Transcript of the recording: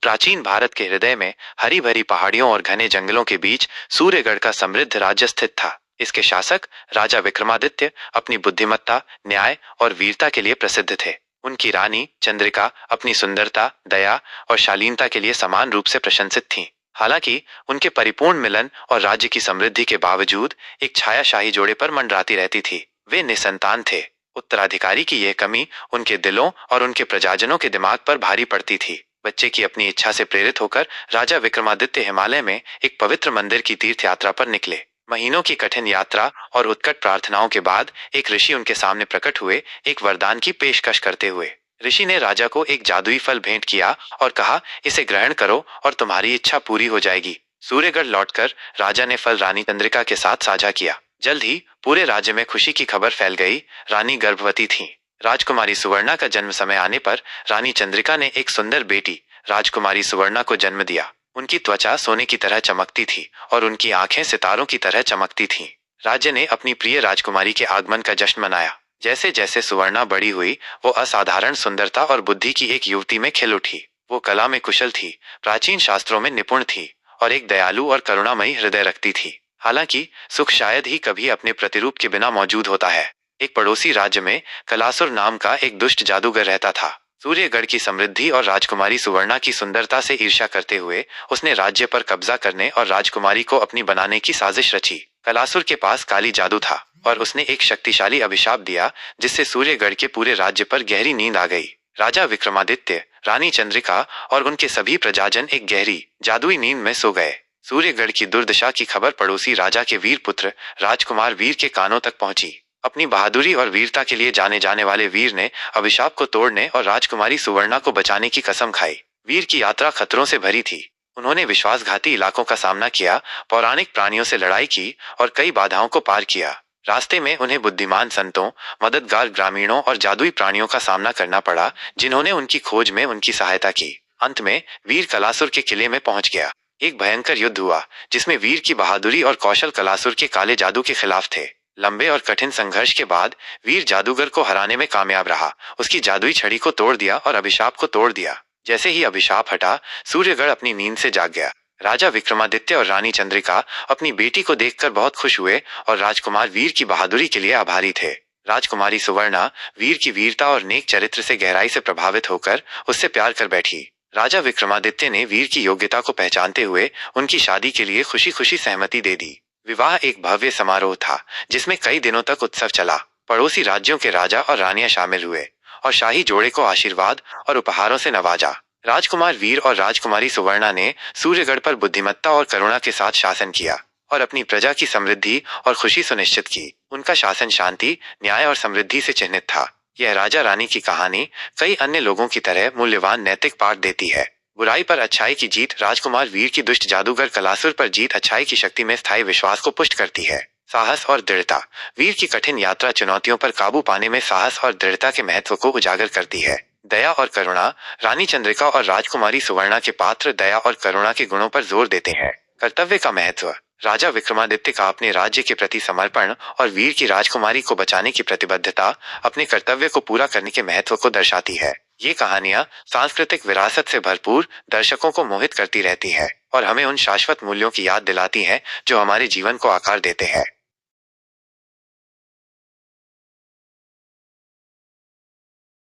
प्राचीन भारत के हृदय में हरी भरी पहाड़ियों और घने जंगलों के बीच सूर्यगढ़ का समृद्ध राज्य स्थित था। इसके शासक राजा विक्रमादित्य अपनी बुद्धिमत्ता, न्याय और वीरता के लिए प्रसिद्ध थे। उनकी रानी चंद्रिका अपनी सुंदरता, दया और शालीनता के लिए समान रूप से प्रशंसित थीं। हालांकि उनके परिपूर्ण मिलन और राज्य की समृद्धि के बावजूद एक छायाशाही जोड़े पर मंडराती रहती थी। वे निसंतान थे। उत्तराधिकारी की यह कमी उनके दिलों और उनके प्रजाजनों के दिमाग पर भारी पड़ती थी। बच्चे की अपनी इच्छा से प्रेरित होकर राजा विक्रमादित्य हिमालय में एक पवित्र मंदिर की तीर्थ यात्रा पर निकले। महीनों की कठिन यात्रा और उत्कट प्रार्थनाओं के बाद एक ऋषि उनके सामने प्रकट हुए, एक वरदान की पेशकश करते हुए। ऋषि ने राजा को एक जादुई फल भेंट किया और कहा, इसे ग्रहण करो और तुम्हारी इच्छा पूरी हो जाएगी। सूर्यगढ़ लौटकर राजा ने फल रानी चंद्रिका के साथ साझा किया। जल्द ही पूरे राज्य में खुशी की खबर फैल गई। रानी गर्भवती थी। राजकुमारी सुवर्णा का जन्म समय आने पर रानी चंद्रिका ने एक सुंदर बेटी राजकुमारी सुवर्णा को जन्म दिया। उनकी त्वचा सोने की तरह चमकती थी और उनकी आंखें सितारों की तरह चमकती थीं। राज्य ने अपनी प्रिय राजकुमारी के आगमन का जश्न मनाया। जैसे जैसे सुवर्णा बड़ी हुई, वो असाधारण सुंदरता और बुद्धि की एक युवती में खिल उठी। वो कला में कुशल थी, प्राचीन शास्त्रों में निपुण थी और एक दयालु और करुणामयी हृदय रखती थी। हालांकि सुख शायद ही कभी अपने प्रतिरूप के बिना मौजूद होता है। एक पड़ोसी राज्य में कलासुर नाम का एक दुष्ट जादूगर रहता था। सूर्यगढ़ की समृद्धि और राजकुमारी सुवर्णा की सुंदरता से ईर्ष्या करते हुए उसने राज्य पर कब्जा करने और राजकुमारी को अपनी बनाने की साजिश रची। कलासुर के पास काली जादू था और उसने एक शक्तिशाली अभिशाप दिया, जिससे सूर्यगढ़ के पूरे राज्य पर गहरी नींद आ गई। राजा विक्रमादित्य, रानी चंद्रिका और उनके सभी प्रजाजन एक गहरी जादुई नींद में सो गए। सूर्यगढ़ की दुर्दशा की खबर पड़ोसी राजा के वीर पुत्र राजकुमार वीर के कानों तक पहुंची। अपनी बहादुरी और वीरता के लिए जाने जाने वाले वीर ने अभिशाप को तोड़ने और राजकुमारी सुवर्णा को बचाने की कसम खाई। वीर की यात्रा खतरों से भरी थी। उन्होंने विश्वासघाती इलाकों का सामना किया, पौराणिक प्राणियों से लड़ाई की और कई बाधाओं को पार किया। रास्ते में उन्हें बुद्धिमान संतों, मददगार ग्रामीणों और जादुई प्राणियों का सामना करना पड़ा, जिन्होंने उनकी खोज में उनकी सहायता की। अंत में वीर कलासुर के किले में पहुंच गया। एक भयंकर युद्ध हुआ, जिसमें वीर की बहादुरी और कौशल कलासुर के काले जादू के खिलाफ थे। लंबे और कठिन संघर्ष के बाद वीर जादूगर को हराने में कामयाब रहा। उसकी जादुई छड़ी को तोड़ दिया और अभिशाप को तोड़ दिया। जैसे ही अभिशाप हटा, सूर्यगढ़ अपनी नींद से जाग गया। राजा विक्रमादित्य और रानी चंद्रिका अपनी बेटी को देखकर बहुत खुश हुए और राजकुमार वीर की बहादुरी के लिए आभारी थे। राजकुमारी सुवर्णा वीर की वीरता और नेक चरित्र से गहराई से प्रभावित होकर उससे प्यार कर बैठी। राजा विक्रमादित्य ने वीर की योग्यता को पहचानते हुए उनकी शादी के लिए खुशी खुशी सहमति दे दी। विवाह एक भव्य समारोह था, जिसमें कई दिनों तक उत्सव चला। पड़ोसी राज्यों के राजा और रानियां शामिल हुए और शाही जोड़े को आशीर्वाद और उपहारों से नवाजा। राजकुमार वीर और राजकुमारी सुवर्णा ने सूर्यगढ़ पर बुद्धिमत्ता और करुणा के साथ शासन किया और अपनी प्रजा की समृद्धि और खुशी सुनिश्चित की। उनका शासन शांति, न्याय और समृद्धि से चिन्हित था। यह राजा रानी की कहानी कई अन्य लोगों की तरह मूल्यवान नैतिक पाठ देती है। बुराई पर अच्छाई की जीत, राजकुमार वीर की दुष्ट जादूगर कलासुर पर जीत अच्छाई की शक्ति में स्थायी विश्वास को पुष्ट करती है। साहस और दृढ़ता, वीर की कठिन यात्रा चुनौतियों पर काबू पाने में साहस और दृढ़ता के महत्व को उजागर करती है। दया और करुणा, रानी चंद्रिका और राजकुमारी सुवर्णा के पात्र दया और करुणा के गुणों पर जोर देते हैं। कर्तव्य का महत्व, राजा विक्रमादित्य का अपने राज्य के प्रति समर्पण और वीर की राजकुमारी को बचाने की प्रतिबद्धता अपने कर्तव्य को पूरा करने के महत्व को दर्शाती है। ये कहानियां सांस्कृतिक विरासत से भरपूर दर्शकों को मोहित करती रहती है और हमें उन शाश्वत मूल्यों की याद दिलाती हैं जो हमारे जीवन को आकार देते हैं।